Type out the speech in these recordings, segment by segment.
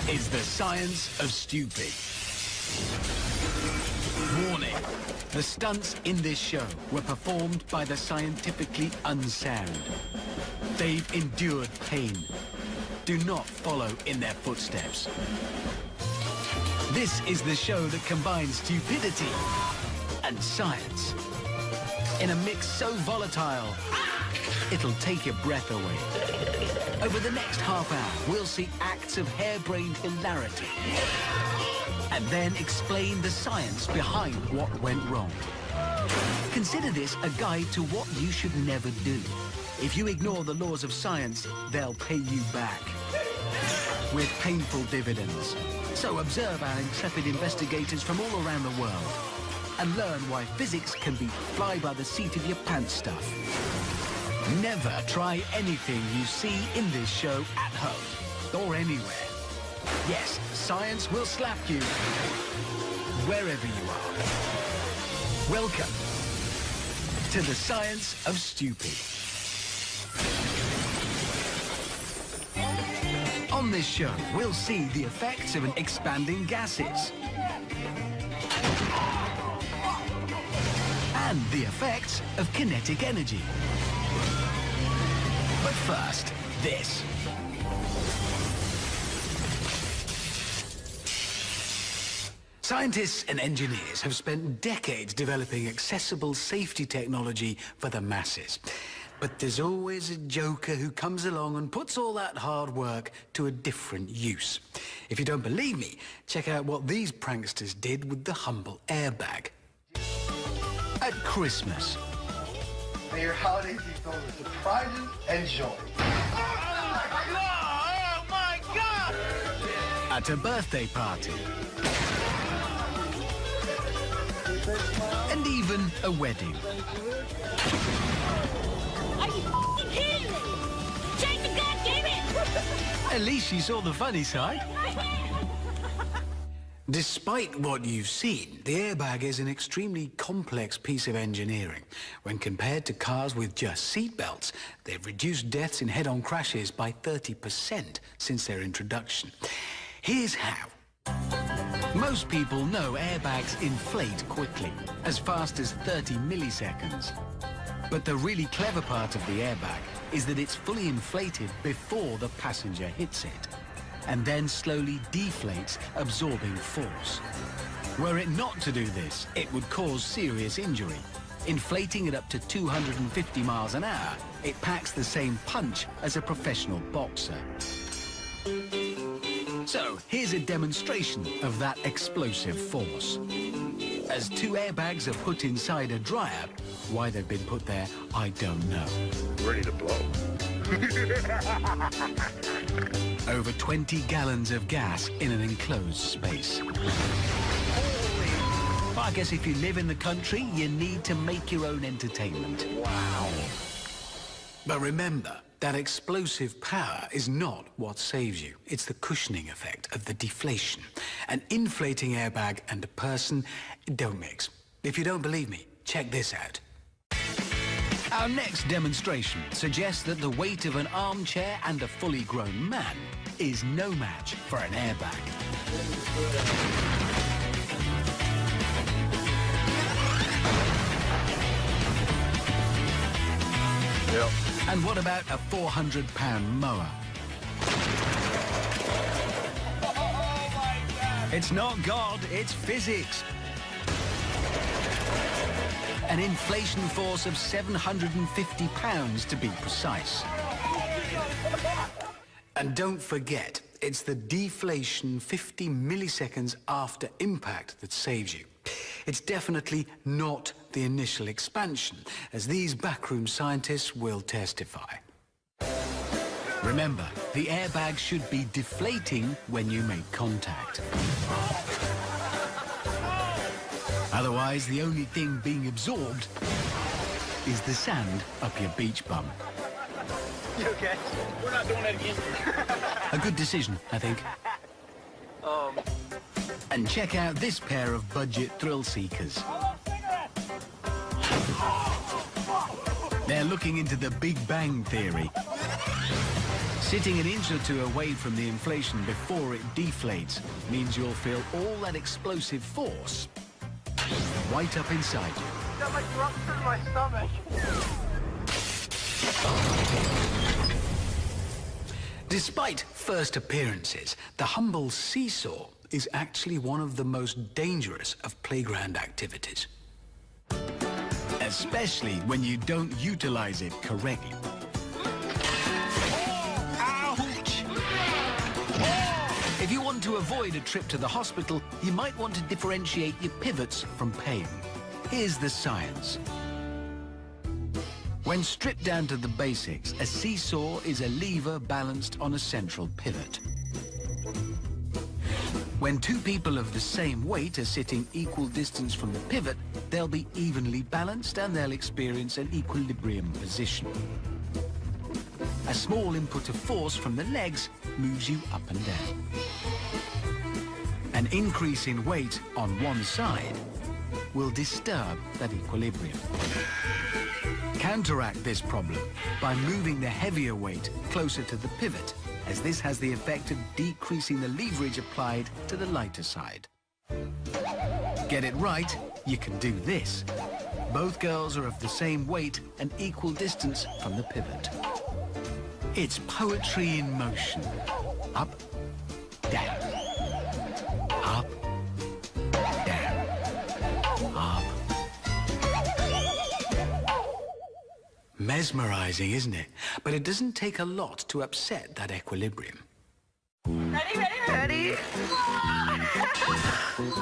is the science of stupid. Warning, the stunts in this show were performed by the scientifically unsound. They've endured pain. Do not follow in their footsteps. This is the show that combines stupidity and science in a mix so volatile, it'll take your breath away. Over the next half hour, we'll see acts of harebrained hilarity and then explain the science behind what went wrong. Consider this a guide to what you should never do. If you ignore the laws of science, they'll pay you back with painful dividends. So observe our intrepid investigators from all around the world and learn why physics can be fly by the seat of your pants stuff. Never try anything you see in this show at home or anywhere. Yes, science will slap you wherever you are. Welcome to the science of stupid. On this show, we'll see the effects of an expanding gases and the effects of kinetic energy. But first, this. Scientists and engineers have spent decades developing accessible safety technology for the masses. But there's always a joker who comes along and puts all that hard work to a different use. If you don't believe me, check out what these pranksters did with the humble airbag. At Christmas. May your holidays be filled with surprises and joy. Oh my God! At a birthday party. And even a wedding. Are you kidding me? Jason, goddammit! At least she saw the funny side. Despite what you've seen, the airbag is an extremely complex piece of engineering. When compared to cars with just seatbelts, they've reduced deaths in head-on crashes by 30% since their introduction. Here's how. Most people know airbags inflate quickly, as fast as 30 milliseconds. But the really clever part of the airbag is that it's fully inflated before the passenger hits it, and then slowly deflates, absorbing force. Were it not to do this, it would cause serious injury. Inflating it up to 250 miles an hour, it packs the same punch as a professional boxer. So, here's a demonstration of that explosive force. As two airbags are put inside a dryer, why they've been put there, I don't know. Ready to blow. Over 20 gallons of gas in an enclosed space. Well, I guess if you live in the country, you need to make your own entertainment. Wow. But remember, that explosive power is not what saves you. It's the cushioning effect of the deflation. An inflating airbag and a person don't mix. If you don't believe me, check this out. Our next demonstration suggests that the weight of an armchair and a fully grown man is no match for an airbag. Yep. And what about a 400-pound mower? It's not God, it's physics. An inflation force of 750 pounds to be precise. And don't forget, it's the deflation 50 milliseconds after impact that saves you. It's definitely not the initial expansion, as these backroom scientists will testify. Remember, the airbag should be deflating when you make contact. Otherwise, the only thing being absorbed is the sand up your beach bum. You okay? We're not doing that again. A good decision, I think. And check out this pair of budget thrill seekers. They're looking into the Big Bang Theory. Sitting an inch or two away from the inflation before it deflates means you'll feel all that explosive force right up inside you. Got like lumps in my stomach. Despite first appearances, the humble seesaw is actually one of the most dangerous of playground activities. Especially when you don't utilize it correctly. Ouch! If you want to avoid a trip to the hospital, you might want to differentiate your pivots from pain. Here's the science. When stripped down to the basics, a seesaw is a lever balanced on a central pivot. When two people of the same weight are sitting equal distance from the pivot, they'll be evenly balanced and they'll experience an equilibrium position. A small input of force from the legs moves you up and down. An increase in weight on one side will disturb that equilibrium. Counteract this problem by moving the heavier weight closer to the pivot, as this has the effect of decreasing the leverage applied to the lighter side. Get it right, you can do this. Both girls are of the same weight and equal distance from the pivot. It's poetry in motion. Up, down. Up, down. Up. Mesmerizing, isn't it? But it doesn't take a lot to upset that equilibrium. Ready, ready, ready.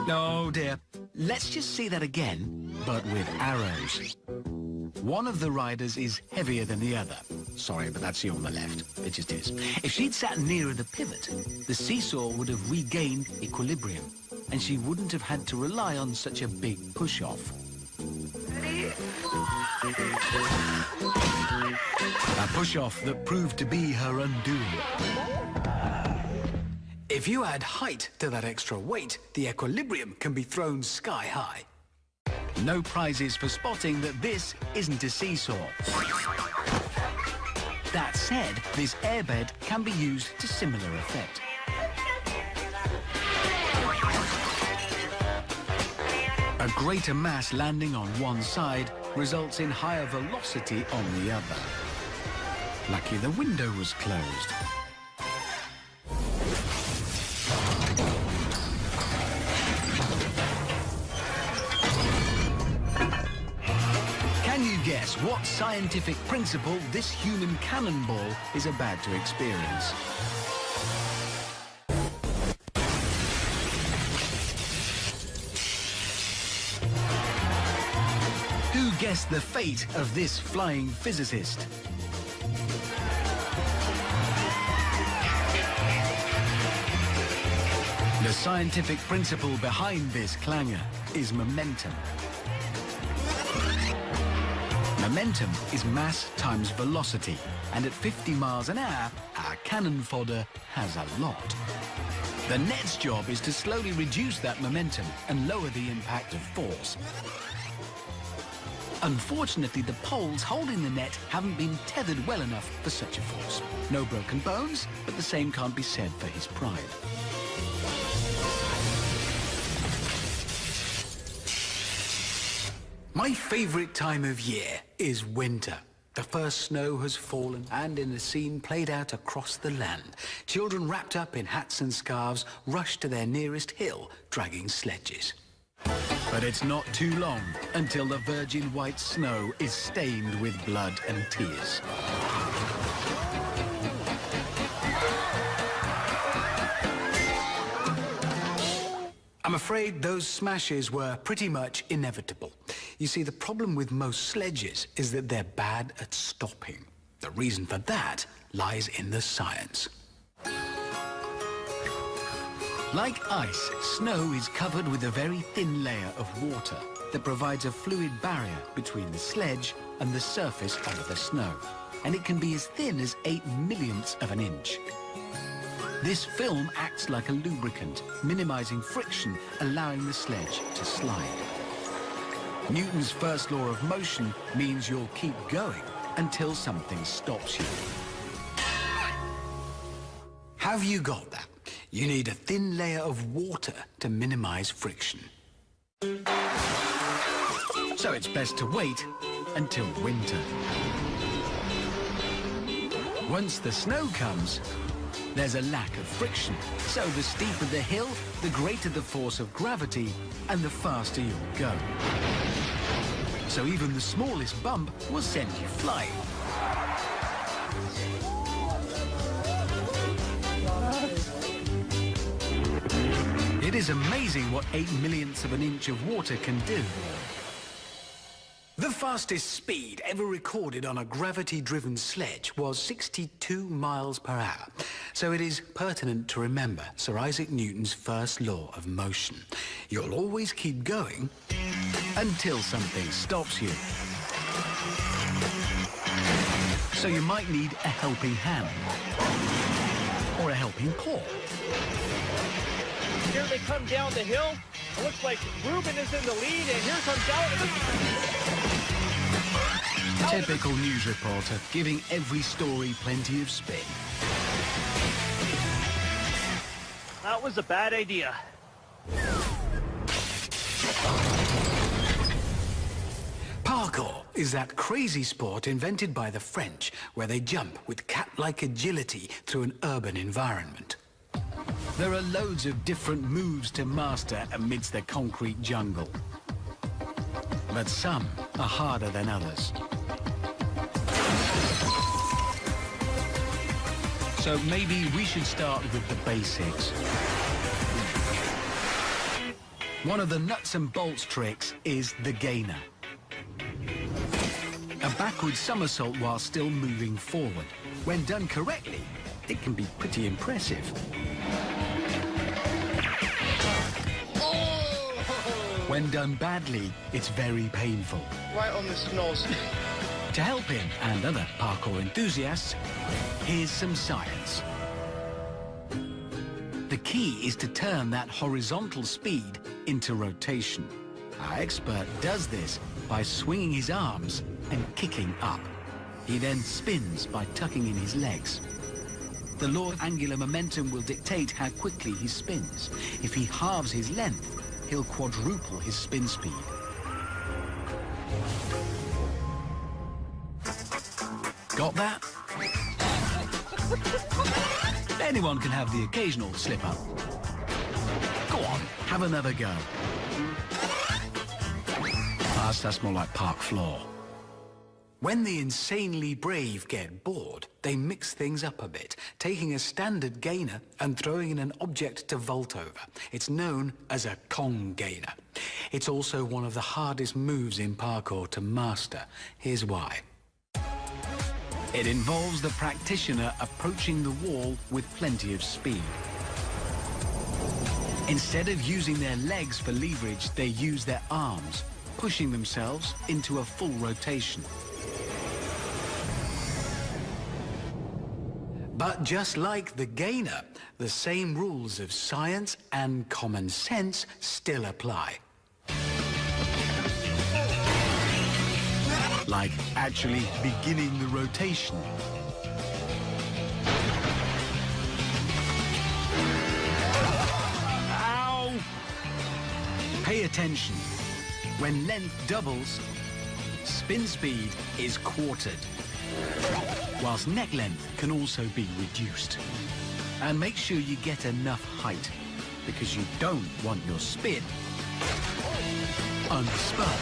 No, dear. Let's just see that again, but with arrows. One of the riders is heavier than the other. Sorry, but that's you on the left. It just is. If she'd sat nearer the pivot, the seesaw would have regained equilibrium, and she wouldn't have had to rely on such a big push-off. A push-off that proved to be her undoing. If you add height to that extra weight, the equilibrium can be thrown sky high. No prizes for spotting that this isn't a seesaw. That said, this airbed can be used to similar effect. A greater mass landing on one side results in higher velocity on the other. Lucky the window was closed. Can you guess what scientific principle this human cannonball is about to experience? Who guessed the fate of this flying physicist? The scientific principle behind this clanger is momentum. Momentum is mass times velocity, and at 50 miles an hour, our cannon fodder has a lot. The net's job is to slowly reduce that momentum and lower the impact of force. Unfortunately, the poles holding the net haven't been tethered well enough for such a force. No broken bones, but the same can't be said for his pride. My favorite time of year is winter. The first snow has fallen, and in a scene played out across the land, children wrapped up in hats and scarves rush to their nearest hill, dragging sledges. But it's not too long until the virgin white snow is stained with blood and tears. I'm afraid those smashes were pretty much inevitable. You see, the problem with most sledges is that they're bad at stopping. The reason for that lies in the science. Like ice, snow is covered with a very thin layer of water that provides a fluid barrier between the sledge and the surface under the snow. And it can be as thin as 8/millionths of an inch. This film acts like a lubricant, minimizing friction, allowing the sledge to slide. Newton's first law of motion means you'll keep going until something stops you. Have you got that? You need a thin layer of water to minimize friction. So it's best to wait until winter. Once the snow comes, there's a lack of friction. So the steeper the hill, the greater the force of gravity and the faster you'll go. So even the smallest bump will send you flying. It is amazing what 8/millionths of an inch of water can do. The fastest speed ever recorded on a gravity-driven sledge was 62 miles per hour. So it is pertinent to remember Sir Isaac Newton's first law of motion. You'll always keep going until something stops you. So you might need a helping hand or a helping paw. Here they come down the hill. It looks like Ruben is in the lead, and here comes Alex. Typical news reporter, giving every story plenty of spin. That was a bad idea. Parkour is that crazy sport invented by the French, where they jump with cat-like agility through an urban environment. There are loads of different moves to master amidst the concrete jungle. But some are harder than others. So maybe we should start with the basics. One of the nuts and bolts tricks is the gainer. A backward somersault while still moving forward. When done correctly, it can be pretty impressive. When done badly, it's very painful. Right on the nose. To help him and other parkour enthusiasts, here's some science. The key is to turn that horizontal speed into rotation. Our expert does this by swinging his arms and kicking up. He then spins by tucking in his legs. The law of angular momentum will dictate how quickly he spins. If he halves his length, he'll quadruple his spin speed. Got that? Anyone can have the occasional slip-up. Go on, have another go. That's more like park floor. When the insanely brave get bored, they mix things up a bit, taking a standard gainer and throwing in an object to vault over. It's known as a Kong gainer. It's also one of the hardest moves in parkour to master. Here's why. It involves the practitioner approaching the wall with plenty of speed. Instead of using their legs for leverage, they use their arms, pushing themselves into a full rotation. But just like the gainer, the same rules of science and common sense still apply. Like actually beginning the rotation. Ow! Pay attention. When length doubles, spin speed is quartered, whilst neck length can also be reduced. And make sure you get enough height, because you don't want your spin unspun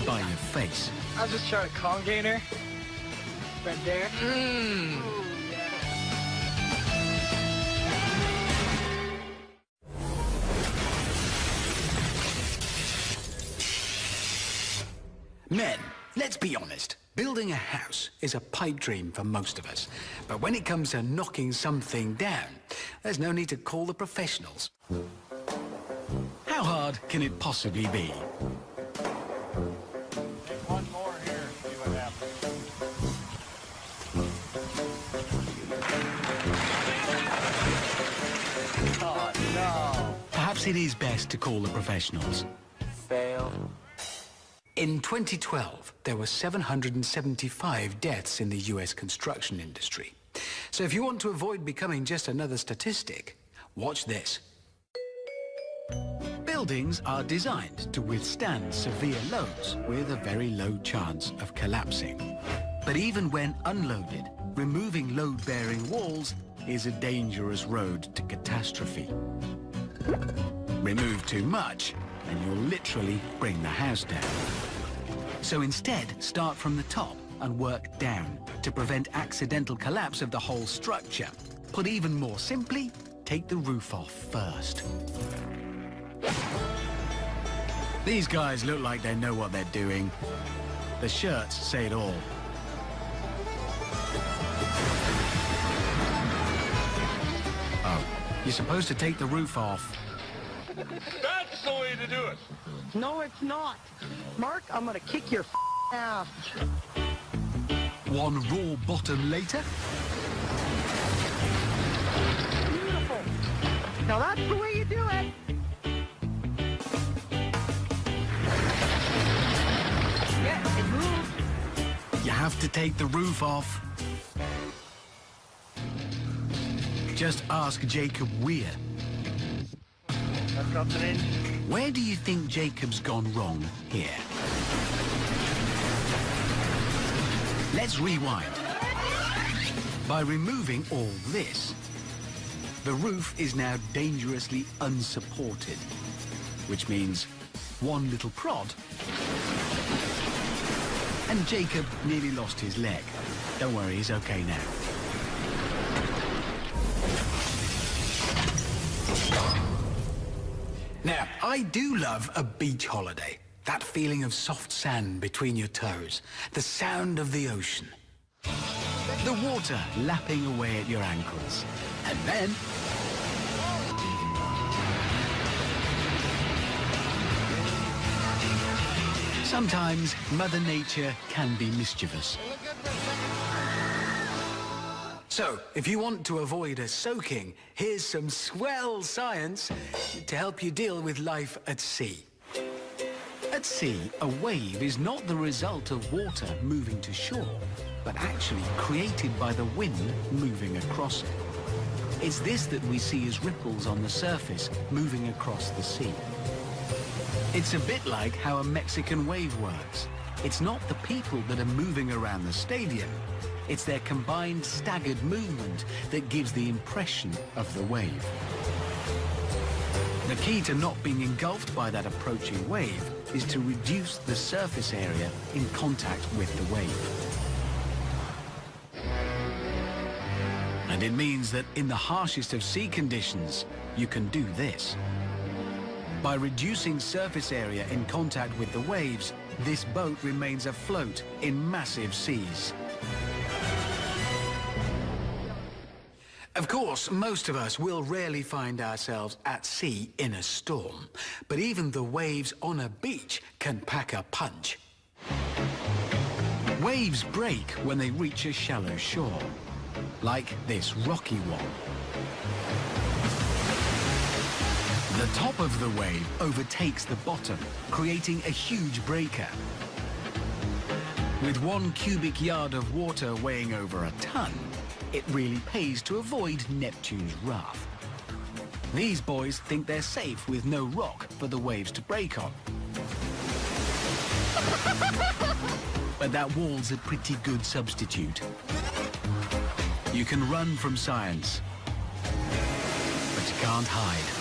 by your face. I'll just try a Kong gainer. Right there. Men, let's be honest. Building a house is a pipe dream for most of us. But when it comes to knocking something down, there's no need to call the professionals. How hard can it possibly be? One more here, see what happens. Oh, no. Perhaps it is best to call the professionals. Fail. In 2012, there were 775 deaths in the US construction industry. So if you want to avoid becoming just another statistic, watch this. Buildings are designed to withstand severe loads with a very low chance of collapsing. But even when unloaded, removing load-bearing walls is a dangerous road to catastrophe. Remove too much, and you'll literally bring the house down. So instead, start from the top and work down to prevent accidental collapse of the whole structure. Put even more simply, take the roof off first. These guys look like they know what they're doing. The shirts say it all. Oh, you're supposed to take the roof off. That's the way to do it. No, it's not. Mark, I'm gonna kick your ass. One raw bottom later. Beautiful. Now that's the way you do it. Yeah, it moved. You have to take the roof off. Just ask Jacob Weir. That drops an inch. Where do you think Jacob's gone wrong here? Let's rewind. By removing all this, the roof is now dangerously unsupported, which means one little prod, and Jacob nearly lost his leg. Don't worry, he's okay now. Now, I do love a beach holiday. That feeling of soft sand between your toes, the sound of the ocean, the water lapping away at your ankles, and then sometimes Mother Nature can be mischievous. So, if you want to avoid a soaking, here's some swell science to help you deal with life at sea. At sea, a wave is not the result of water moving to shore, but actually created by the wind moving across it. It's this that we see as ripples on the surface moving across the sea. It's a bit like how a Mexican wave works. It's not the people that are moving around the stadium. It's their combined staggered movement that gives the impression of the wave. The key to not being engulfed by that approaching wave is to reduce the surface area in contact with the wave. And it means that in the harshest of sea conditions, you can do this. By reducing surface area in contact with the waves, this boat remains afloat in massive seas. Of course, most of us will rarely find ourselves at sea in a storm, but even the waves on a beach can pack a punch. Waves break when they reach a shallow shore, like this rocky one. The top of the wave overtakes the bottom, creating a huge breaker. With 1 cubic yard of water weighing over a ton, it really pays to avoid Neptune's wrath. These boys think they're safe with no rock for the waves to break on. But that wall's a pretty good substitute. You can run from science, but you can't hide.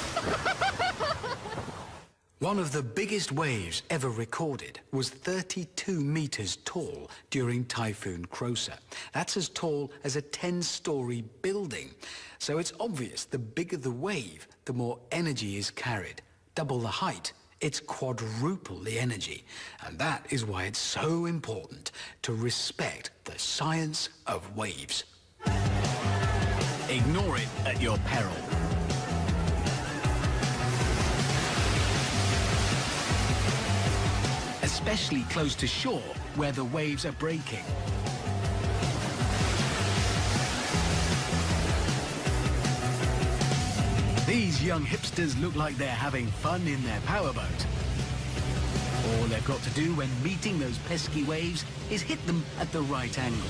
One of the biggest waves ever recorded was 32 meters tall during Typhoon Krosa. That's as tall as a 10-story building. So it's obvious the bigger the wave, the more energy is carried. Double the height, it's quadruple the energy. And that is why it's so important to respect the science of waves. Ignore it at your peril. Especially close to shore, where the waves are breaking. These young hipsters look like they're having fun in their powerboat. All they've got to do when meeting those pesky waves is hit them at the right angle.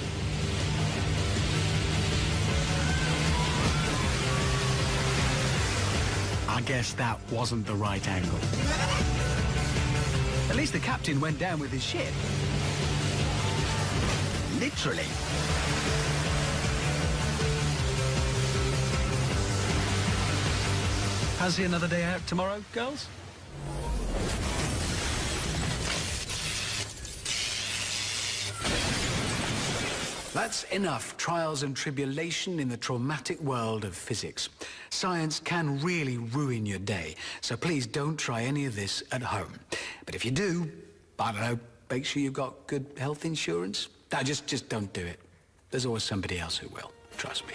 I guess that wasn't the right angle. At least the captain went down with his ship. Literally. Fancy another day out tomorrow, girls? That's enough trials and tribulation in the traumatic world of physics. Science can really ruin your day, so please don't try any of this at home. But if you do, I don't know, make sure you've got good health insurance. No, just don't do it. There's always somebody else who will, trust me.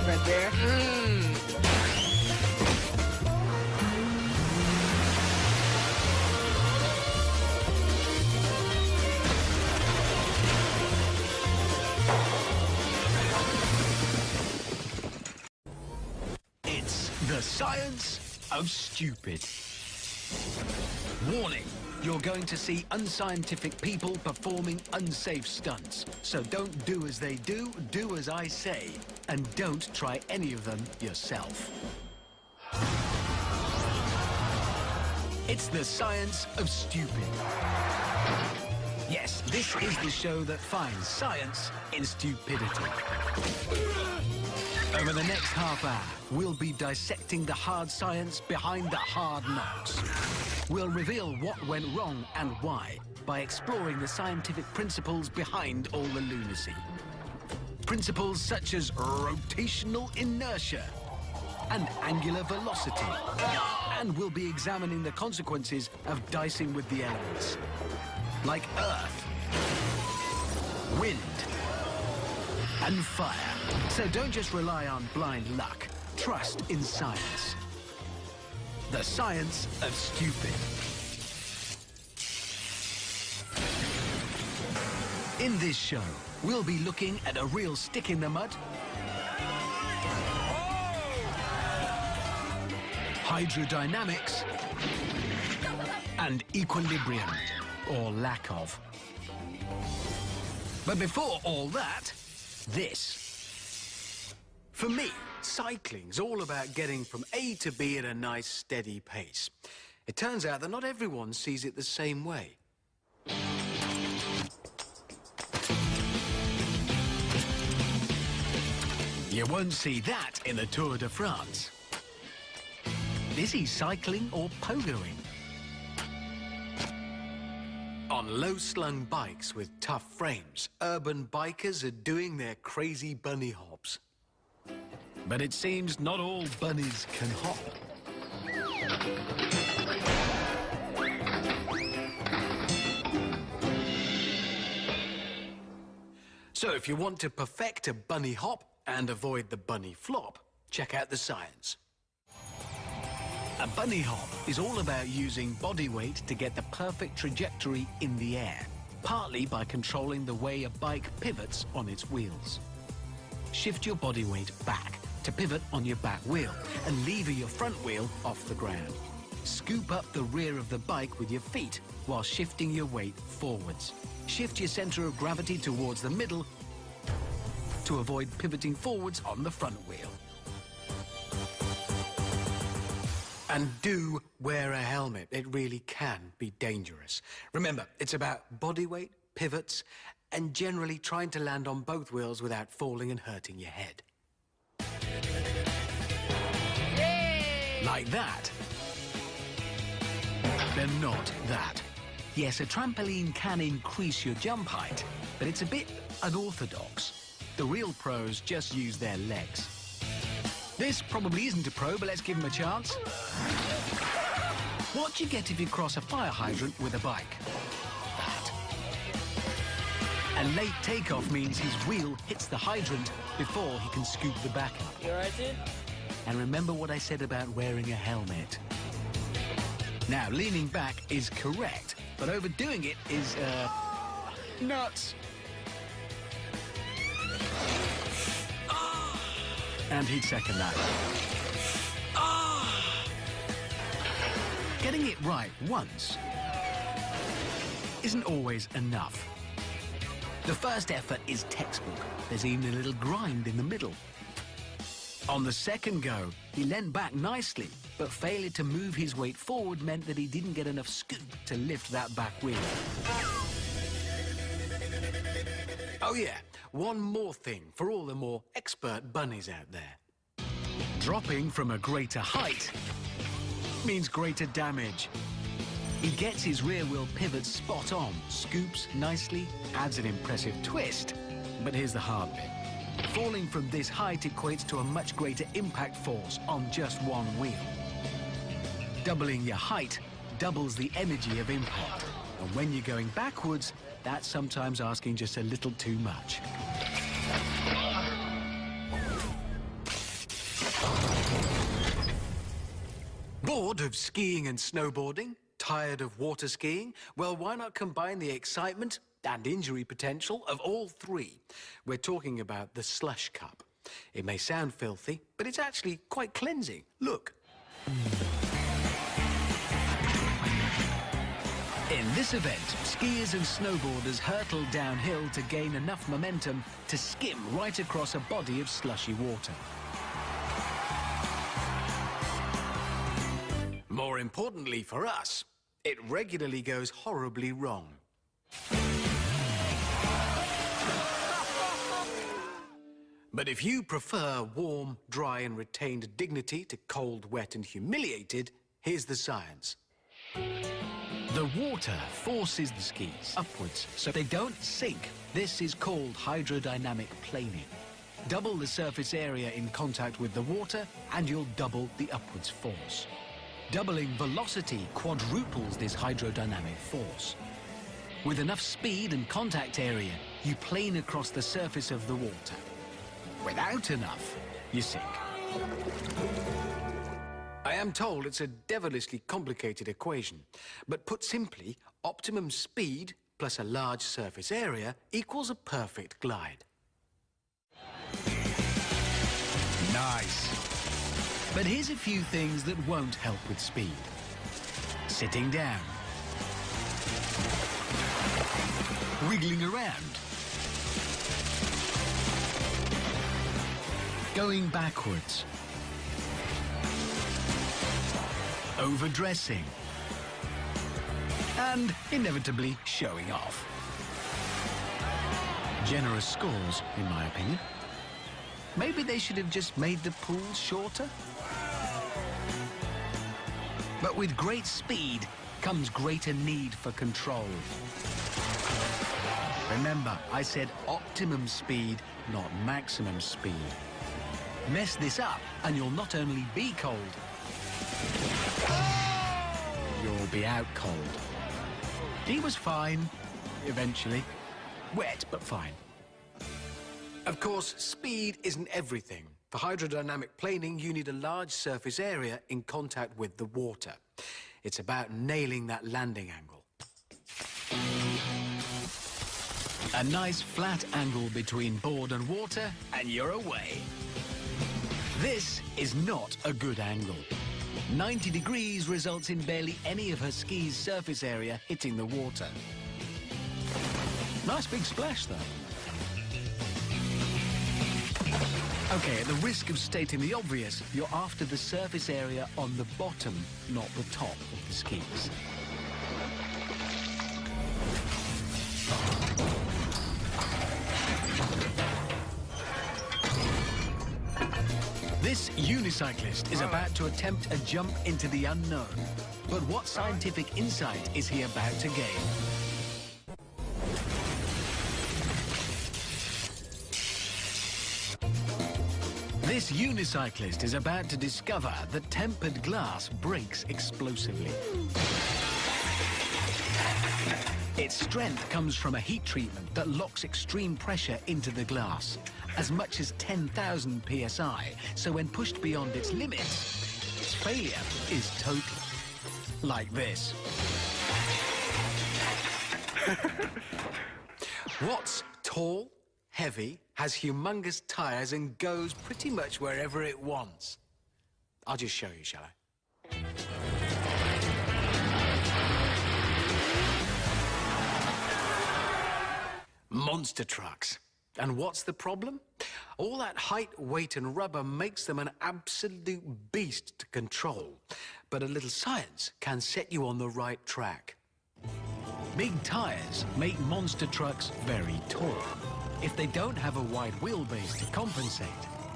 Right there. It's the science of stupid. Warning, you're going to see unscientific people performing unsafe stunts. So don't do as they do as I say. And don't try any of them yourself. It's the science of stupid. Yes, this is the show that finds science in stupidity. Over the next half hour, we'll be dissecting the hard science behind the hard knocks. We'll reveal what went wrong and why by exploring the scientific principles behind all the lunacy. Principles such as rotational inertia and angular velocity. And we'll be examining the consequences of dicing with the elements, like earth, wind, and fire. So don't just rely on blind luck. Trust in science. The science of stupid. In this show, we'll be looking at a real stick in the mud, hydrodynamics, and equilibrium, or lack of. But before all that, this. For me, cycling's all about getting from A to B at a nice steady pace. It turns out that not everyone sees it the same way. You won't see that in the Tour de France. Is he cycling or pogoing? On low-slung bikes with tough frames, urban bikers are doing their crazy bunny hops. But it seems not all bunnies can hop. So if you want to perfect a bunny hop and avoid the bunny flop, check out the science. A bunny hop is all about using body weight to get the perfect trajectory in the air, partly by controlling the way a bike pivots on its wheels. Shift your body weight back to pivot on your back wheel and lever your front wheel off the ground. Scoop up the rear of the bike with your feet while shifting your weight forwards. Shift your center of gravity towards the middle to avoid pivoting forwards on the front wheel. And do wear a helmet. It really can be dangerous. Remember, it's about body weight, pivots, and generally trying to land on both wheels without falling and hurting your head. Yay! Like that. They're not that. Yes, a trampoline can increase your jump height, but it's a bit unorthodox. The real pros just use their legs. This probably isn't a pro, but let's give him a chance. What do you get if you cross a fire hydrant with a bike? That. And late takeoff means his wheel hits the hydrant before he can scoop the back up. You all right, dude? And remember what I said about wearing a helmet. Now, leaning back is correct, but overdoing it is, nuts. And he'd second that. Getting it right once isn't always enough. The first effort is textbook. There's even a little grind in the middle. On the second go, he leant back nicely, but failure to move his weight forward meant that he didn't get enough scoop to lift that back wheel. Oh yeah, one more thing for all the more expert bunnies out there. Dropping from a greater height means greater damage. He gets his rear wheel pivot spot on, scoops nicely, adds an impressive twist. But here's the hard bit. Falling from this height equates to a much greater impact force on just one wheel. Doubling your height doubles the energy of impact. And when you're going backwards, that's sometimes asking just a little too much. Bored of skiing and snowboarding? Tired of water skiing? Well, why not combine the excitement and injury potential of all three? We're talking about the Slush Cup. It may sound filthy, but it's actually quite cleansing. Look. In this event, skiers and snowboarders hurtle downhill to gain enough momentum to skim right across a body of slushy water. More importantly for us, it regularly goes horribly wrong. But if you prefer warm, dry and retained dignity to cold, wet and humiliated, here's the science. The water forces the skis upwards so they don't sink. This is called hydrodynamic planing. Double the surface area in contact with the water and you'll double the upwards force. Doubling velocity quadruples this hydrodynamic force. With enough speed and contact area, you plane across the surface of the water. Without enough, you sink. I am told it's a devilishly complicated equation, but put simply, optimum speed plus a large surface area equals a perfect glide. Nice. But here's a few things that won't help with speed. Sitting down. Wiggling around. Going backwards. Overdressing. And inevitably showing off. Generous scores, in my opinion. Maybe they should have just made the pools shorter? But with great speed comes greater need for control. Remember, I said optimum speed, not maximum speed. Mess this up and you'll not only be cold, you'll be out cold. He was fine, eventually. Wet, but fine. Of course, speed isn't everything. For hydrodynamic planing, you need a large surface area in contact with the water. It's about nailing that landing angle. A nice flat angle between board and water, and you're away. This is not a good angle. 90 degrees results in barely any of her ski's surface area hitting the water. Nice big splash, though. Okay, at the risk of stating the obvious, you're after the surface area on the bottom, not the top of the skis. This unicyclist is about to attempt a jump into the unknown. But what scientific insight is he about to gain? This unicyclist is about to discover that tempered glass breaks explosively. Its strength comes from a heat treatment that locks extreme pressure into the glass, as much as 10,000 psi, so when pushed beyond its limits, its failure is total. Like this. What's tall, heavy, has humongous tires and goes pretty much wherever it wants? I'll just show you, shall I? Monster trucks. And what's the problem? All that height, weight and rubber makes them an absolute beast to control. But a little science can set you on the right track. Big tyres make monster trucks very tall. If they don't have a wide wheelbase to compensate,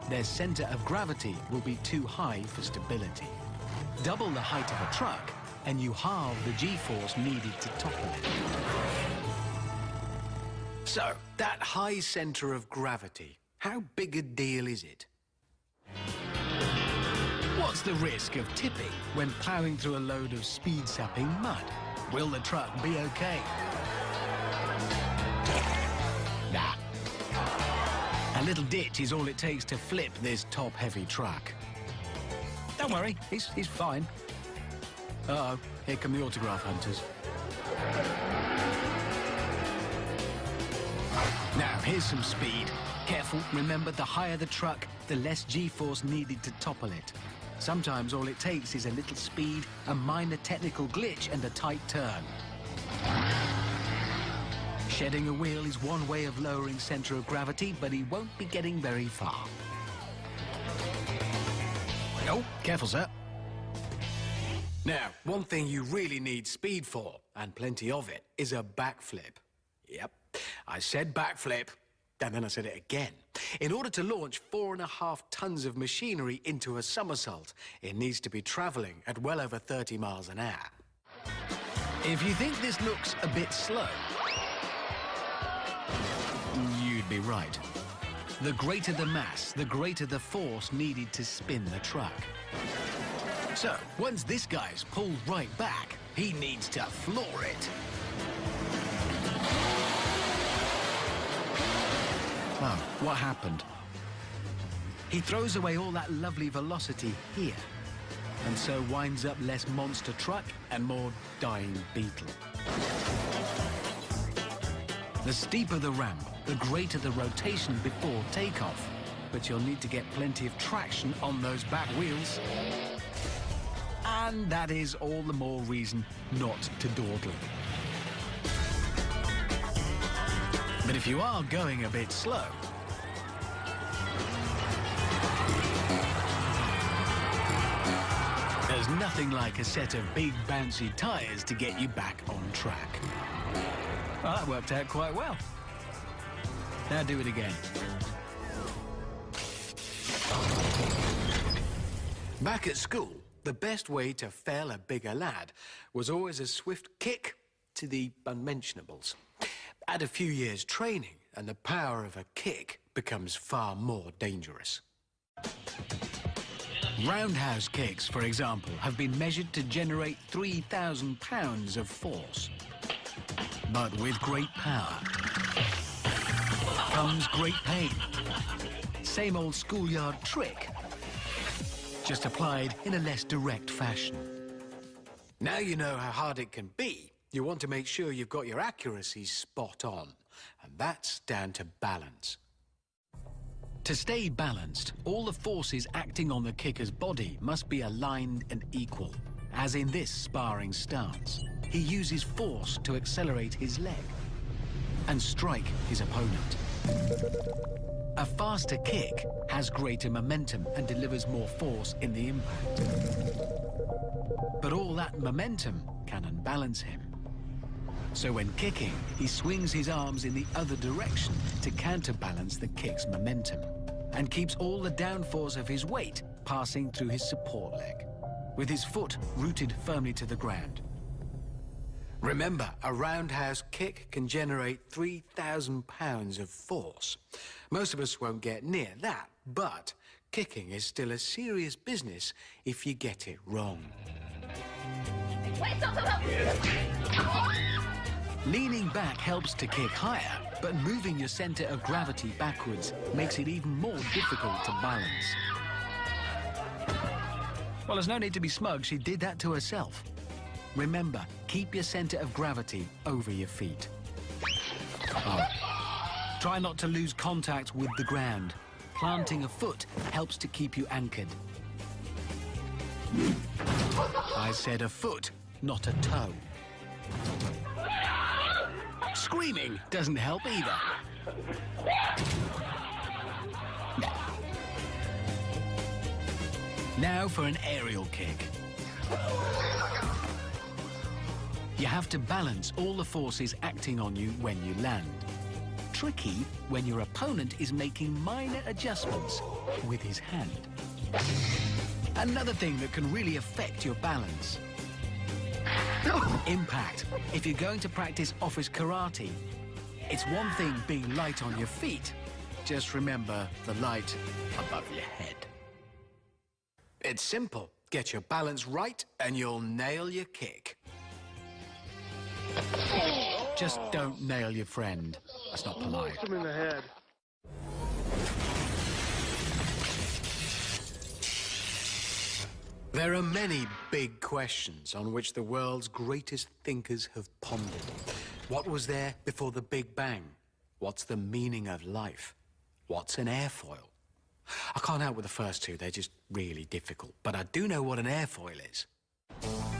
their centre of gravity will be too high for stability. Double the height of a truck, and you halve the G-force needed to topple it. So, that high centre of gravity, how big a deal is it? What's the risk of tipping when ploughing through a load of speed-sapping mud? Will the truck be okay? Nah. A little ditch is all it takes to flip this top-heavy truck. Don't worry, he's fine. Uh-oh, here come the autograph hunters. Now, here's some speed. Careful, remember, the higher the truck, the less G-force needed to topple it. Sometimes all it takes is a little speed, a minor technical glitch and a tight turn. Shedding a wheel is one way of lowering centre of gravity, but he won't be getting very far. Oh, careful, sir. Now, one thing you really need speed for, and plenty of it, is a backflip. Yep, I said backflip, and then I said it again. In order to launch 4.5 tons of machinery into a somersault, it needs to be travelling at well over 30 miles an hour. If you think this looks a bit slow, you'd be right. The greater the mass, the greater the force needed to spin the truck. So, once this guy's pulled right back, he needs to floor it. Oh, what happened? He throws away all that lovely velocity here, and so winds up less monster truck and more dying beetle. The steeper the ramp, the greater the rotation before takeoff, but you'll need to get plenty of traction on those back wheels. And that is all the more reason not to dawdle. But if you are going a bit slow, there's nothing like a set of big bouncy tyres to get you back on track. Well, that worked out quite well. Now do it again. Back at school, the best way to fell a bigger lad was always a swift kick to the unmentionables. Add a few years' training, and the power of a kick becomes far more dangerous. Roundhouse kicks, for example, have been measured to generate 3,000 pounds of force. But with great power comes great pain. Same old schoolyard trick, just applied in a less direct fashion. Now you know how hard it can be. You want to make sure you've got your accuracy spot on, and that's down to balance. To stay balanced, all the forces acting on the kicker's body must be aligned and equal, as in this sparring stance. He uses force to accelerate his leg and strike his opponent. A faster kick has greater momentum and delivers more force in the impact. But all that momentum can unbalance him. So when kicking, he swings his arms in the other direction to counterbalance the kick's momentum and keeps all the downforce of his weight passing through his support leg, with his foot rooted firmly to the ground. Remember, a roundhouse kick can generate 3,000 pounds of force. Most of us won't get near that, but kicking is still a serious business if you get it wrong. Wait, stop! Leaning back helps to kick higher, but moving your centre of gravity backwards makes it even more difficult to balance. Well, there's no need to be smug. She did that to herself. Remember, keep your centre of gravity over your feet. Oh. Try not to lose contact with the ground. Planting a foot helps to keep you anchored. I said a foot, not a toe. Screaming doesn't help either. Now for an aerial kick. You have to balance all the forces acting on you when you land. Tricky when your opponent is making minor adjustments with his hand. Another thing that can really affect your balance. Impact. If you're going to practice office karate, it's one thing being light on your feet. Just remember the light above your head. It's simple. Get your balance right and you'll nail your kick. Just don't nail your friend. That's not polite. Him in the head. There are many big questions on which the world's greatest thinkers have pondered. What was there before the Big Bang? What's the meaning of life? What's an airfoil? I can't help with the first two, they're just really difficult. But I do know what an airfoil is.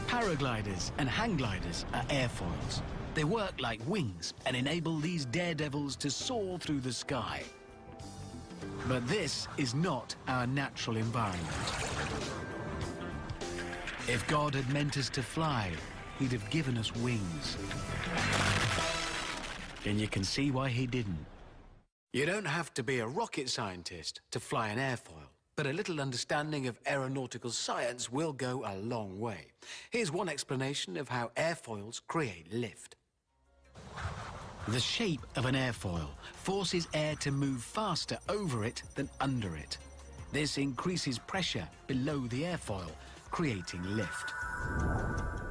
Paragliders and hang gliders are airfoils. They work like wings and enable these daredevils to soar through the sky. But this is not our natural environment. If God had meant us to fly, he'd have given us wings. And you can see why he didn't. You don't have to be a rocket scientist to fly an airfoil, but a little understanding of aeronautical science will go a long way. Here's one explanation of how airfoils create lift. The shape of an airfoil forces air to move faster over it than under it. This increases pressure below the airfoil, creating lift.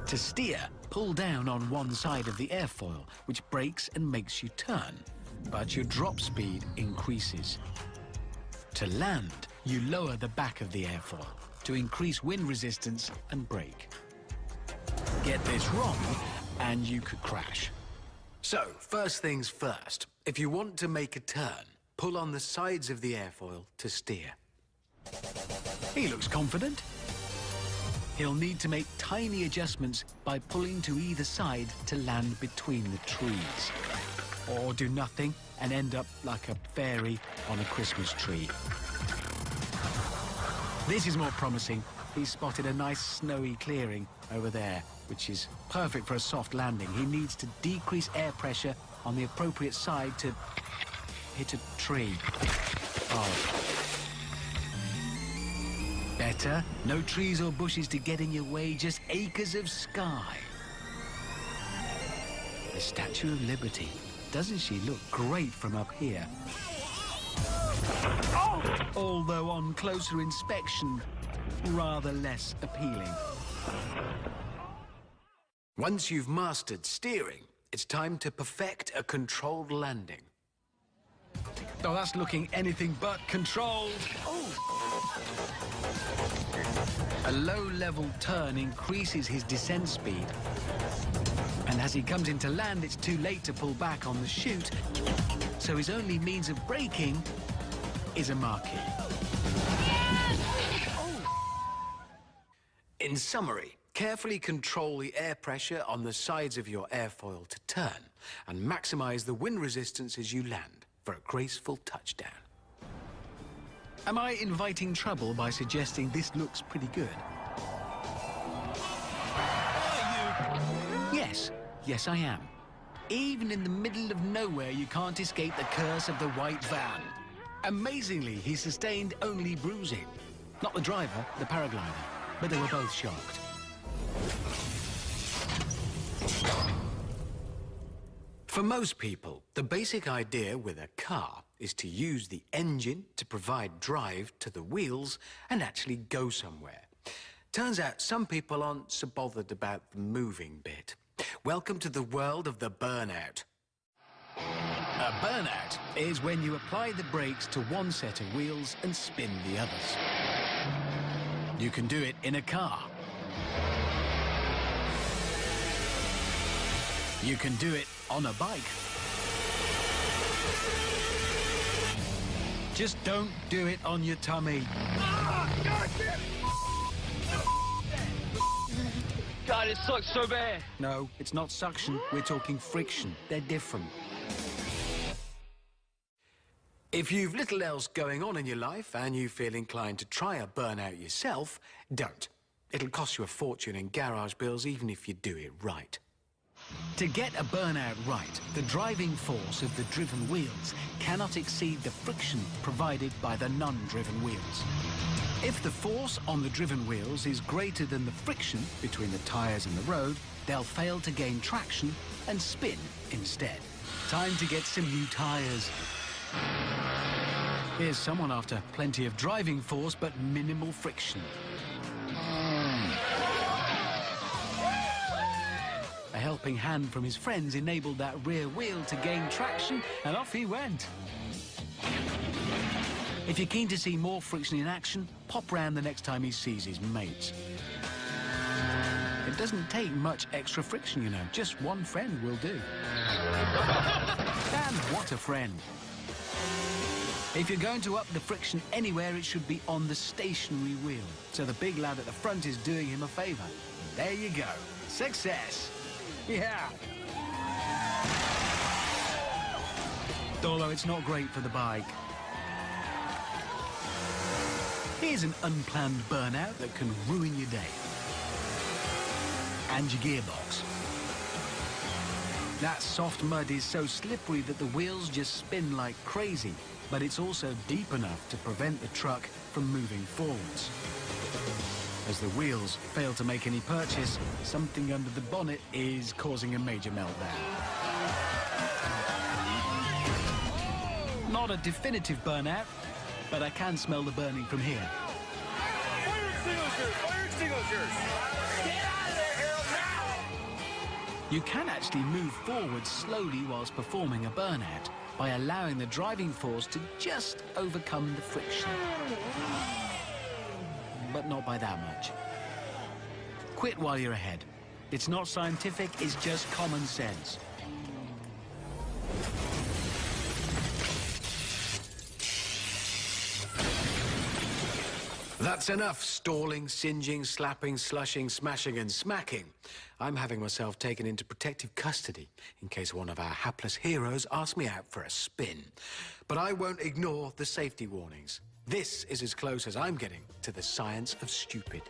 To steer, pull down on one side of the airfoil, which brakes and makes you turn, but your drop speed increases. To land, you lower the back of the airfoil to increase wind resistance and brake. Get this wrong, and you could crash. So, first things first, if you want to make a turn, pull on the sides of the airfoil to steer. He looks confident. He'll need to make tiny adjustments by pulling to either side to land between the trees. Or do nothing and end up like a fairy on a Christmas tree. This is more promising. He's spotted a nice snowy clearing over there, which is perfect for a soft landing. He needs to decrease air pressure on the appropriate side to hit a tree. Oh. Better. No trees or bushes to get in your way, just acres of sky. The Statue of Liberty. Doesn't she look great from up here? Oh! Although on closer inspection, rather less appealing. Once you've mastered steering, it's time to perfect a controlled landing. Oh, that's looking anything but controlled. Oh! A low-level turn increases his descent speed. And as he comes into land, it's too late to pull back on the chute, so his only means of braking is a marquee. In summary, carefully control the air pressure on the sides of your airfoil to turn and maximize the wind resistance as you land for a graceful touchdown. Am I inviting trouble by suggesting this looks pretty good? Yes. Yes, I am. Even in the middle of nowhere, you can't escape the curse of the white van. Amazingly, he sustained only bruising. Not the driver, the paraglider, but they were both shocked. For most people, the basic idea with a car is to use the engine to provide drive to the wheels and actually go somewhere. Turns out some people aren't so bothered about the moving bit. Welcome to the world of the burnout. A burnout is when you apply the brakes to one set of wheels and spin the others. You can do it in a car. You can do it on a bike. Just don't do it on your tummy. Got God, it sucks so bad. No, it's not suction. We're talking friction. They're different. If you've little else going on in your life and you feel inclined to try a burnout yourself, don't. It'll cost you a fortune in garage bills even if you do it right. To get a burnout right, the driving force of the driven wheels cannot exceed the friction provided by the non-driven wheels. If the force on the driven wheels is greater than the friction between the tyres and the road, they'll fail to gain traction and spin instead. Time to get some new tyres. Here's someone after plenty of driving force but minimal friction. A helping hand from his friends enabled that rear wheel to gain traction, and off he went. If you're keen to see more friction in action, pop round the next time he sees his mates. It doesn't take much extra friction, you know. Just one friend will do. And what a friend. If you're going to up the friction anywhere, it should be on the stationary wheel. So the big lad at the front is doing him a favour. There you go. Success. Yeah. Although it's not great for the bike. Here's an unplanned burnout that can ruin your day. And your gearbox. That soft mud is so slippery that the wheels just spin like crazy, but it's also deep enough to prevent the truck from moving forwards. As the wheels fail to make any purchase, something under the bonnet is causing a major meltdown. Not a definitive burnout, but I can smell the burning from here. Fire extinguishers! Fire extinguishers! Get out of there, Harold, now! You can actually move forward slowly whilst performing a burnout by allowing the driving force to just overcome the friction. But not by that much. Quit while you're ahead. It's not scientific, it's just common sense. That's enough stalling, singeing, slapping, slushing, smashing and smacking. I'm having myself taken into protective custody in case one of our hapless heroes asks me out for a spin. But I won't ignore the safety warnings. This is as close as I'm getting to the science of stupid.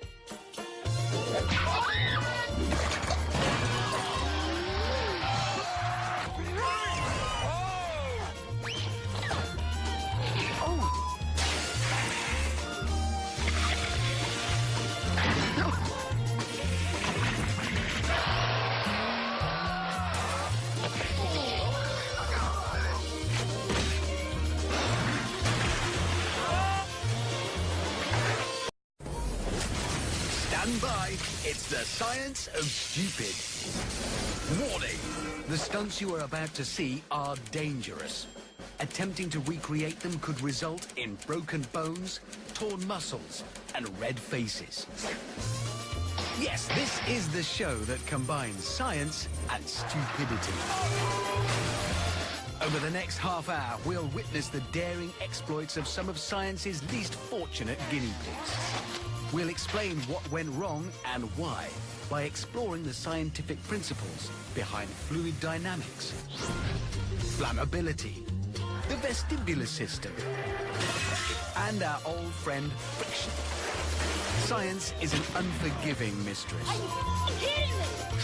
Stand by, it's the science of stupid. Warning, the stunts you are about to see are dangerous. Attempting to recreate them could result in broken bones, torn muscles, and red faces. Yes, this is the show that combines science and stupidity. Over the next half hour, we'll witness the daring exploits of some of science's least fortunate guinea pigs. We'll explain what went wrong and why by exploring the scientific principles behind fluid dynamics, flammability, the vestibular system, and our old friend friction. Science is an unforgiving mistress.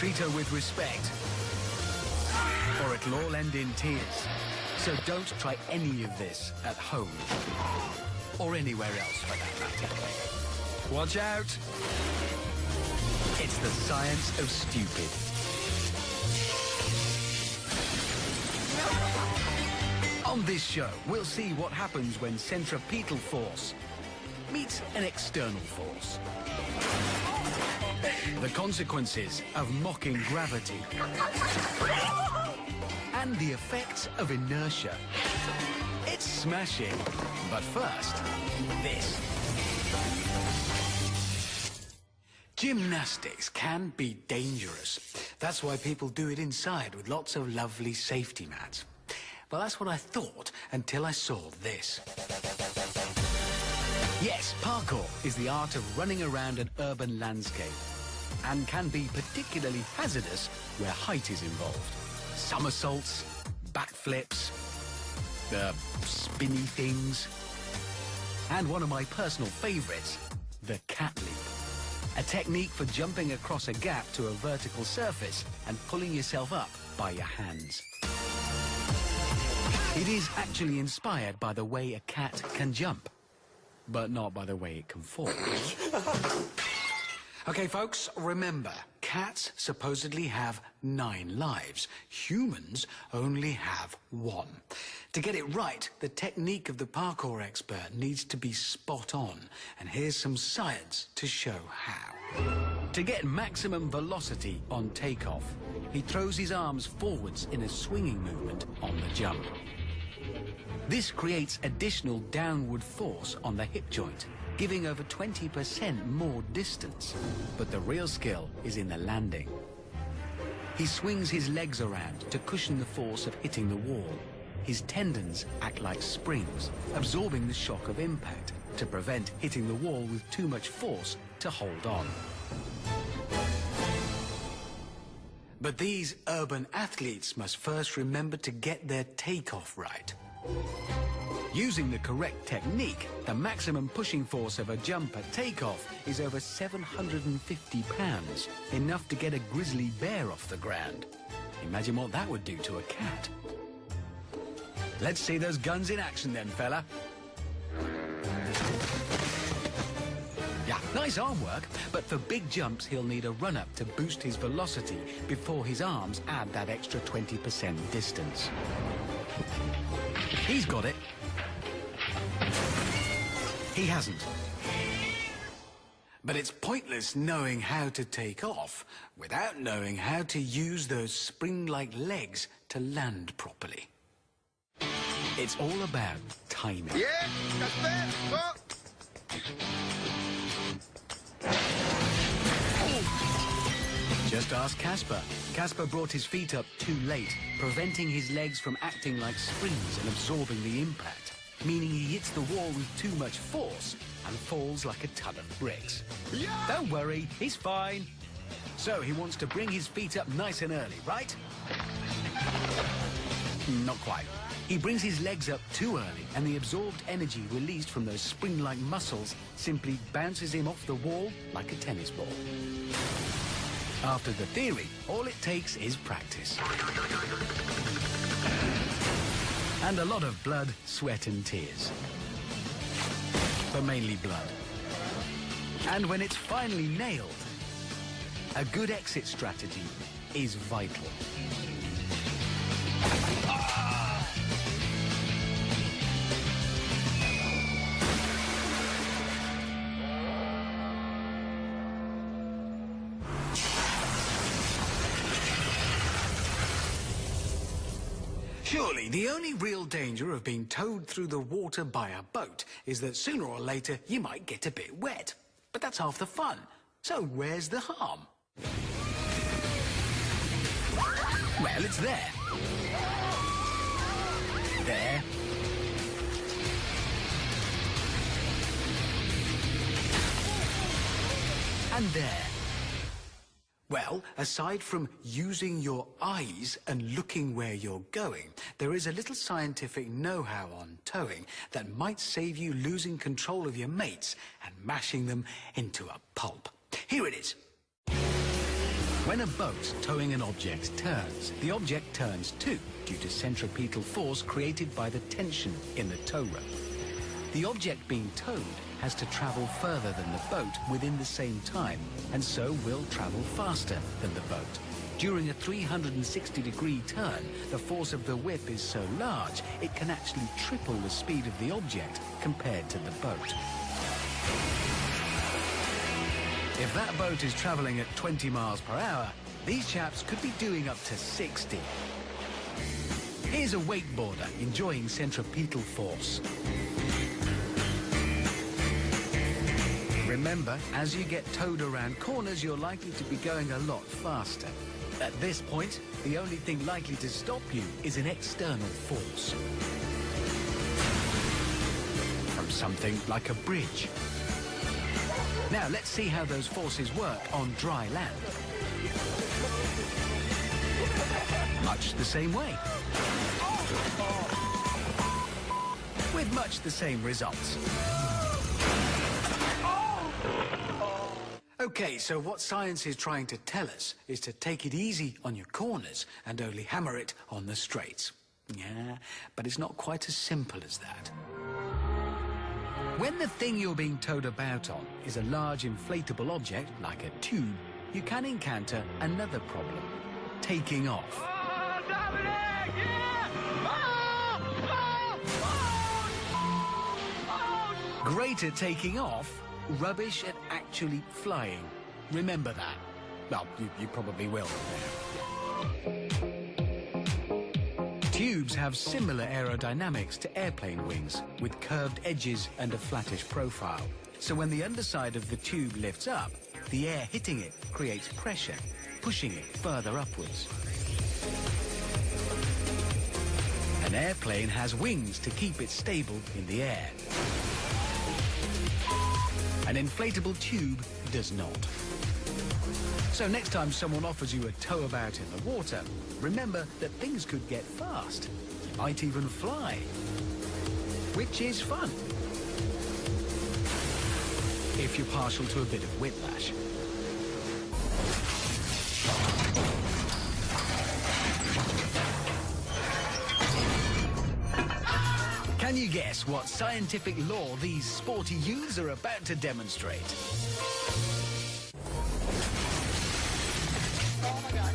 Treat her with respect, or it'll all end in tears. So don't try any of this at home, or anywhere else for that matter. Watch out! It's the science of stupid. On this show, we'll see what happens when centripetal force meets an external force. The consequences of mocking gravity. And the effects of inertia. It's smashing. But first, this. Gymnastics can be dangerous. That's why people do it inside with lots of lovely safety mats. Well, that's what I thought until I saw this. Yes, parkour is the art of running around an urban landscape. and can be particularly hazardous where height is involved. Somersaults, backflips, spinny things, and one of my personal favourites, the cat leap. A technique for jumping across a gap to a vertical surface and pulling yourself up by your hands. It is actually inspired by the way a cat can jump, but not by the way it can fall. Okay, folks, remember, cats supposedly have 9 lives. Humans only have 1. To get it right, the technique of the parkour expert needs to be spot on. And here's some science to show how. To get maximum velocity on takeoff, he throws his arms forwards in a swinging movement on the jump. This creates additional downward force on the hip joint, giving over 20% more distance. But the real skill is in the landing. He swings his legs around to cushion the force of hitting the wall. His tendons act like springs, absorbing the shock of impact to prevent hitting the wall with too much force to hold on. But these urban athletes must first remember to get their takeoff right. Using the correct technique, the maximum pushing force of a jump at takeoff is over 750 pounds, enough to get a grizzly bear off the ground. Imagine what that would do to a cat. Let's see those guns in action then, fella. Yeah, nice arm work, but for big jumps he'll need a run-up to boost his velocity before his arms add that extra 20% distance. He's got it. He hasn't. But it's pointless knowing how to take off without knowing how to use those spring-like legs to land properly. It's all about timing. Yeah, that's that. Well. Just ask Casper. Casper brought his feet up too late, preventing his legs from acting like springs and absorbing the impact, meaning he hits the wall with too much force and falls like a ton of bricks. Yeah. Don't worry, he's fine. So he wants to bring his feet up nice and early, right? Not quite. He brings his legs up too early, and the absorbed energy released from those spring-like muscles simply bounces him off the wall like a tennis ball. After the theory, all it takes is practice. And a lot of blood, sweat and tears. But mainly blood. And when it's finally nailed, a good exit strategy is vital. Surely, the only real danger of being towed through the water by a boat is that sooner or later you might get a bit wet. But that's half the fun. So where's the harm? Well, it's there. There. And there. Well, aside from using your eyes and looking where you're going, there is a little scientific know-how on towing that might save you losing control of your mates and mashing them into a pulp. Here it is. When a boat towing an object turns, the object turns too, due to centripetal force created by the tension in the tow rope. The object being towed has to travel further than the boat within the same time, and so will travel faster than the boat. During a 360-degree turn, the force of the whip is so large, it can actually triple the speed of the object compared to the boat. If that boat is traveling at 20 miles per hour, these chaps could be doing up to 60. Here's a wakeboarder enjoying centripetal force. Remember, as you get towed around corners, you're likely to be going a lot faster. At this point, the only thing likely to stop you is an external force. From something like a bridge. Now let's see how those forces work on dry land. Much the same way. With much the same results. Okay, so what science is trying to tell us is to take it easy on your corners and only hammer it on the straights. Yeah, but it's not quite as simple as that. When the thing you're being towed about on is a large inflatable object, like a tube, you can encounter another problem: taking off. Oh, Dominic! Yeah! Great at taking off, rubbish at actually flying. Remember that. Well, you probably will. Tubes have similar aerodynamics to airplane wings, with curved edges and a flattish profile. So when the underside of the tube lifts up, the air hitting it creates pressure, pushing it further upwards. An airplane has wings to keep it stable in the air. An inflatable tube does not. So next time someone offers you a tow about in the water, remember that things could get fast. You might even fly, which is fun, if you're partial to a bit of whiplash. Can you guess what scientific law these sporty youths are about to demonstrate? Oh my God.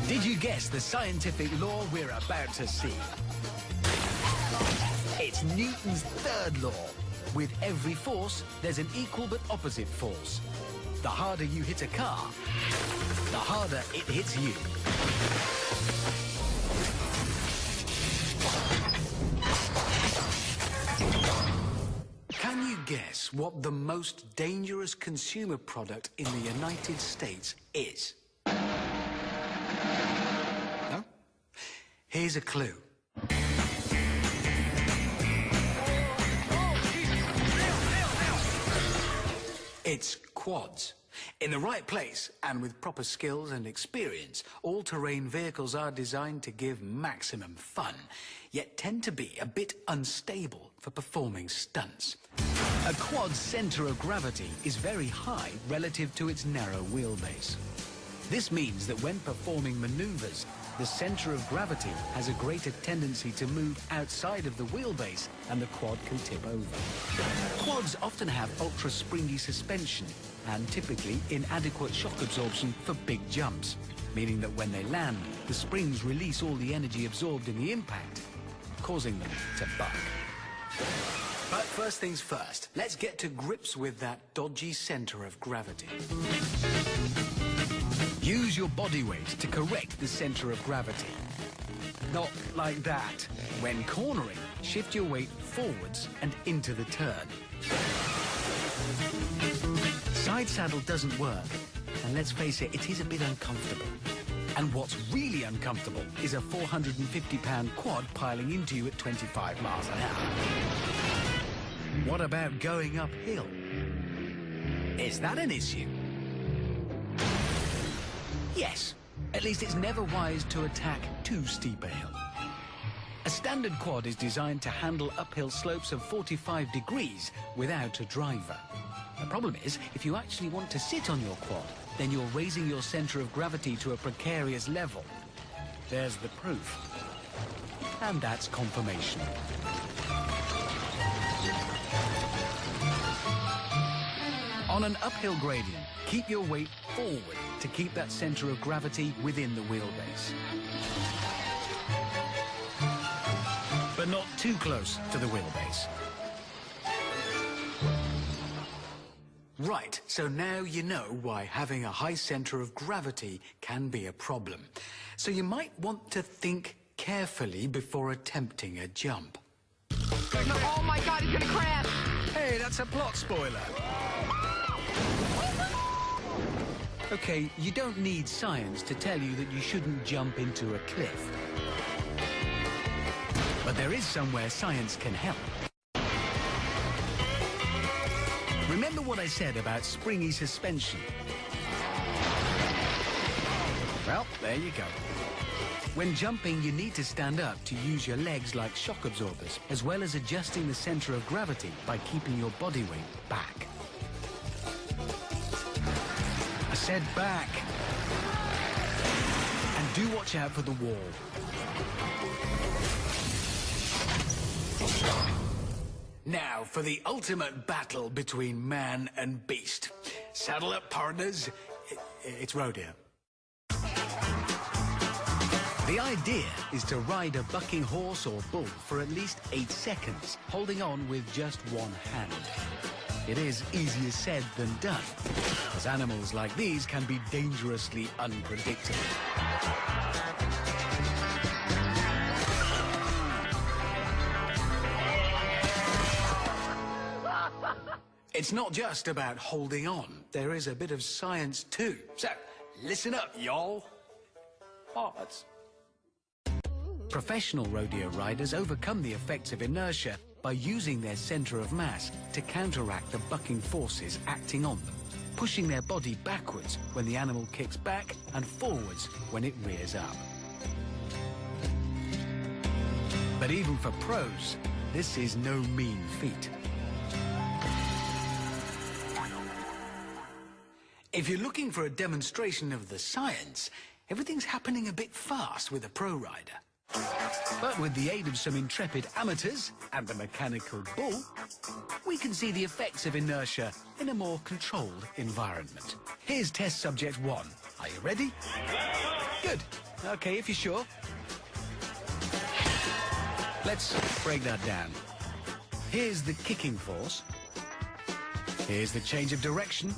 Did you guess the scientific law we're about to see? It's Newton's third law. With every force, there's an equal but opposite force. The harder you hit a car, the harder it hits you. Can you guess what the most dangerous consumer product in the United States is? No? Here's a clue. It's quads. In the right place and with proper skills and experience, all-terrain vehicles are designed to give maximum fun, yet tend to be a bit unstable for performing stunts. A quad's centre of gravity is very high relative to its narrow wheelbase. This means that when performing manoeuvres, the centre of gravity has a greater tendency to move outside of the wheelbase and the quad can tip over. Quads often have ultra-springy suspension and typically inadequate shock absorption for big jumps, meaning that when they land, the springs release all the energy absorbed in the impact, causing them to buck. But first things first, let's get to grips with that dodgy centre of gravity. Use your body weight to correct the centre of gravity. Not like that. When cornering, shift your weight forwards and into the turn. Side saddle doesn't work, and let's face it, it is a bit uncomfortable. And what's really uncomfortable is a 450-pound quad piling into you at 25 miles an hour. What about going uphill? Is that an issue? Yes, at least it's never wise to attack too steep a hill. A standard quad is designed to handle uphill slopes of 45 degrees without a driver. The problem is, if you actually want to sit on your quad, then you're raising your centre of gravity to a precarious level. There's the proof. And that's confirmation. On an uphill gradient, keep your weight forward to keep that centre of gravity within the wheelbase. But not too close to the wheelbase. Right, so now you know why having a high centre of gravity can be a problem. So you might want to think carefully before attempting a jump. No, oh my God, he's gonna crash. Hey, that's a plot spoiler. Okay, you don't need science to tell you that you shouldn't jump into a cliff. But there is somewhere science can help. Remember what I said about springy suspension? Well, there you go. When jumping, you need to stand up to use your legs like shock absorbers, as well as adjusting the center of gravity by keeping your body weight back. I said back. And do watch out for the wall. Now for the ultimate battle between man and beast. Saddle up, partners. It's rodeo. The idea is to ride a bucking horse or bull for at least 8 seconds, holding on with just one hand. It is easier said than done, as animals like these can be dangerously unpredictable. It's not just about holding on. There is a bit of science too. So, listen up, y'all. Parts. Professional rodeo riders overcome the effects of inertia by using their center of mass to counteract the bucking forces acting on them, pushing their body backwards when the animal kicks back and forwards when it rears up. But even for pros, this is no mean feat. If you're looking for a demonstration of the science, everything's happening a bit fast with a pro rider. But with the aid of some intrepid amateurs and the mechanical bull, we can see the effects of inertia in a more controlled environment. Here's test subject 1. Are you ready? Good. Okay, if you're sure. Let's break that down. Here's the kicking force. Here's the change of direction.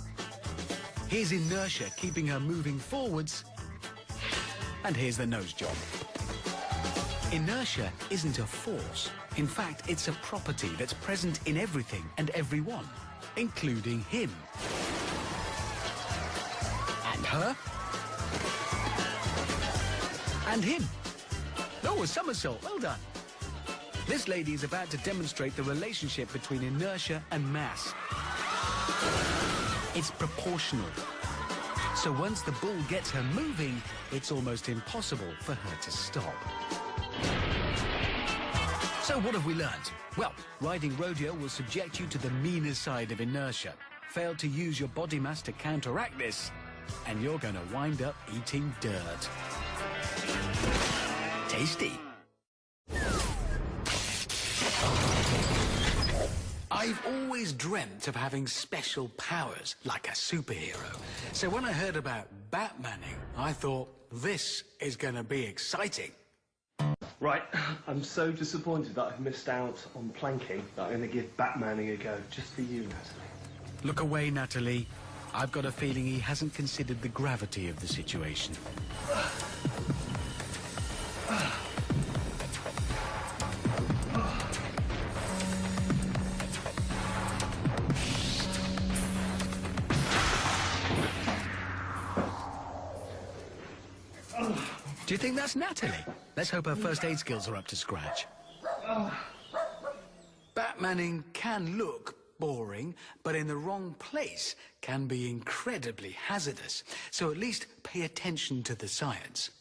Here's inertia keeping her moving forwards. And here's the nose job. Inertia isn't a force. In fact, it's a property that's present in everything and everyone, including him. And her. And him. Oh, a somersault. Well done. This lady is about to demonstrate the relationship between inertia and mass. It's proportional. So once the bull gets her moving, it's almost impossible for her to stop. So what have we learned? Well, riding rodeo will subject you to the meaner side of inertia. Fail to use your body mass to counteract this, and you're going to wind up eating dirt. Tasty. I've always dreamt of having special powers, like a superhero. So when I heard about Batmaning, I thought, this is going to be exciting. Right, I'm so disappointed that I've missed out on planking that I'm going to give Batmaning a go, just for you, Natalie. Look away, Natalie. I've got a feeling he hasn't considered the gravity of the situation. Do you think that's Natalie? Let's hope her first aid skills are up to scratch. Batmaning can look boring, but in the wrong place can be incredibly hazardous. So at least pay attention to the science.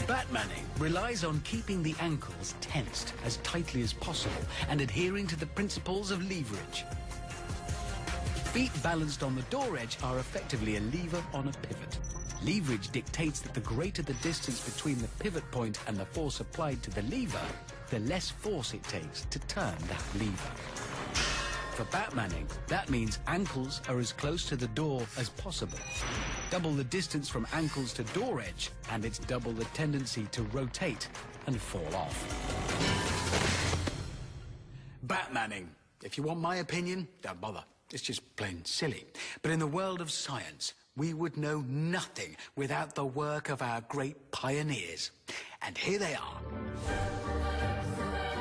Batmaning relies on keeping the ankles tensed as tightly as possible and adhering to the principles of leverage. Feet balanced on the door edge are effectively a lever on a pivot. Leverage dictates that the greater the distance between the pivot point and the force applied to the lever, the less force it takes to turn that lever. For Batmaning, that means ankles are as close to the door as possible. Double the distance from ankles to door edge, and it's double the tendency to rotate and fall off. Batmaning. If you want my opinion, don't bother. It's just plain silly. But in the world of science, we would know nothing without the work of our great pioneers. And here they are.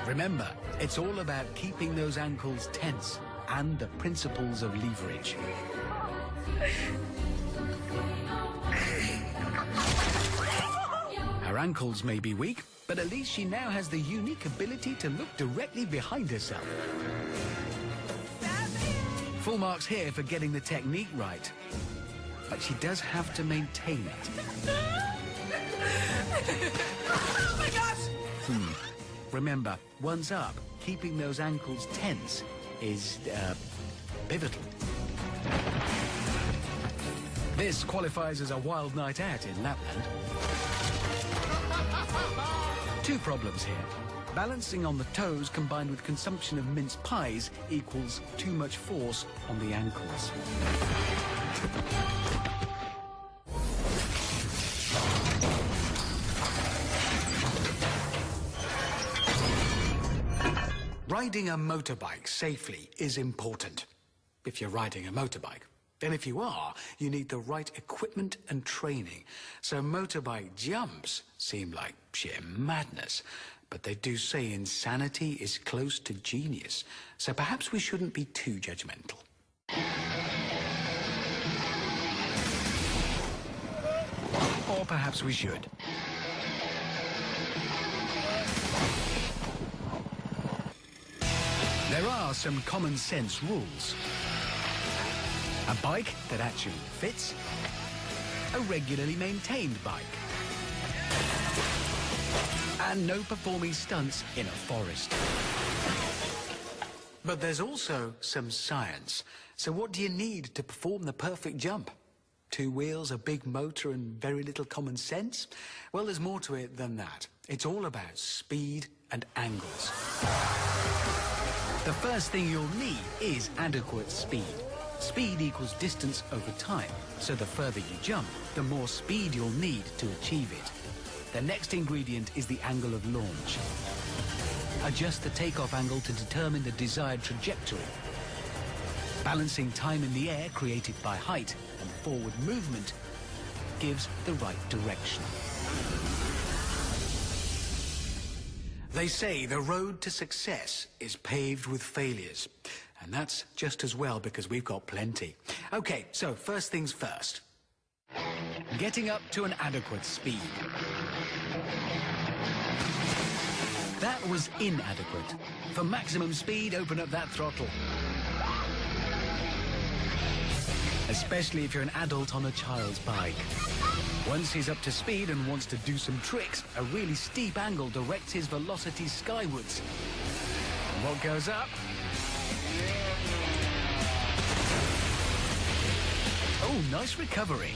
Remember, it's all about keeping those ankles tense and the principles of leverage. Her ankles may be weak, but at least she now has the unique ability to look directly behind herself. Full marks here for getting the technique right. But she does have to maintain it. Oh my gosh! Remember, once up, keeping those ankles tense is, pivotal. This qualifies as a wild night out in Lapland. 2 problems here. Balancing on the toes combined with consumption of mince pies equals too much force on the ankles. Riding a motorbike safely is important, if you're riding a motorbike. And if you are, you need the right equipment and training. So motorbike jumps seem like sheer madness. But they do say insanity is close to genius. So perhaps we shouldn't be too judgmental. Or perhaps we should. There are some common sense rules. A bike that actually fits. A regularly maintained bike. And no performing stunts in a forest. But there's also some science. So what do you need to perform the perfect jump? 2 wheels, a big motor, and very little common sense? Well, there's more to it than that. It's all about speed and angles. The first thing you'll need is adequate speed. Speed equals distance over time, so the further you jump, the more speed you'll need to achieve it. The next ingredient is the angle of launch. Adjust the takeoff angle to determine the desired trajectory. Balancing time in the air created by height and forward movement gives the right direction. They say the road to success is paved with failures. And that's just as well because we've got plenty. Okay, so first things first. Getting up to an adequate speed. That was inadequate. For maximum speed, open up that throttle. Especially if you're an adult on a child's bike. Once he's up to speed and wants to do some tricks, a really steep angle directs his velocity skywards. And what goes up? Oh, nice recovery.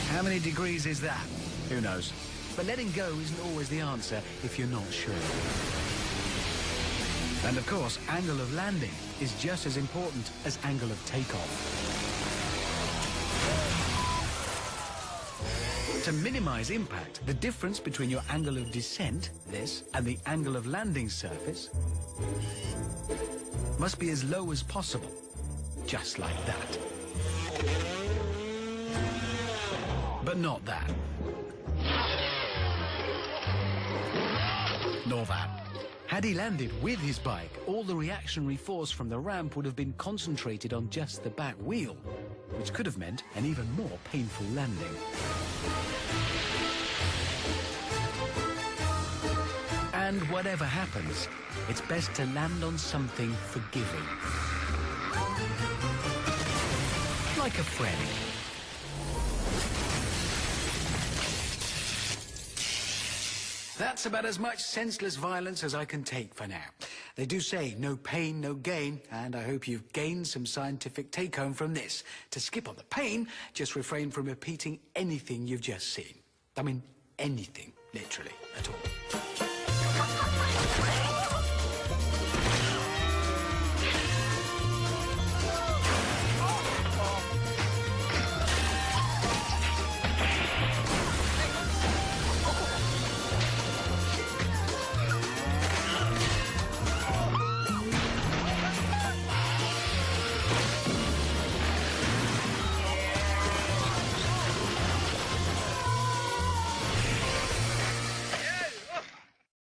How many degrees is that? Who knows? But letting go isn't always the answer if you're not sure. And of course, angle of landing is just as important as angle of takeoff. To minimize impact, the difference between your angle of descent, this, and the angle of landing surface must be as low as possible, just like that. But not that. Nor that. Had he landed with his bike, all the reactionary force from the ramp would have been concentrated on just the back wheel, which could have meant an even more painful landing. And whatever happens, it's best to land on something forgiving. Like a friend. That's about as much senseless violence as I can take for now. They do say no pain, no gain, and I hope you've gained some scientific take-home from this. To skip on the pain, just refrain from repeating anything you've just seen. I mean, anything, literally, at all.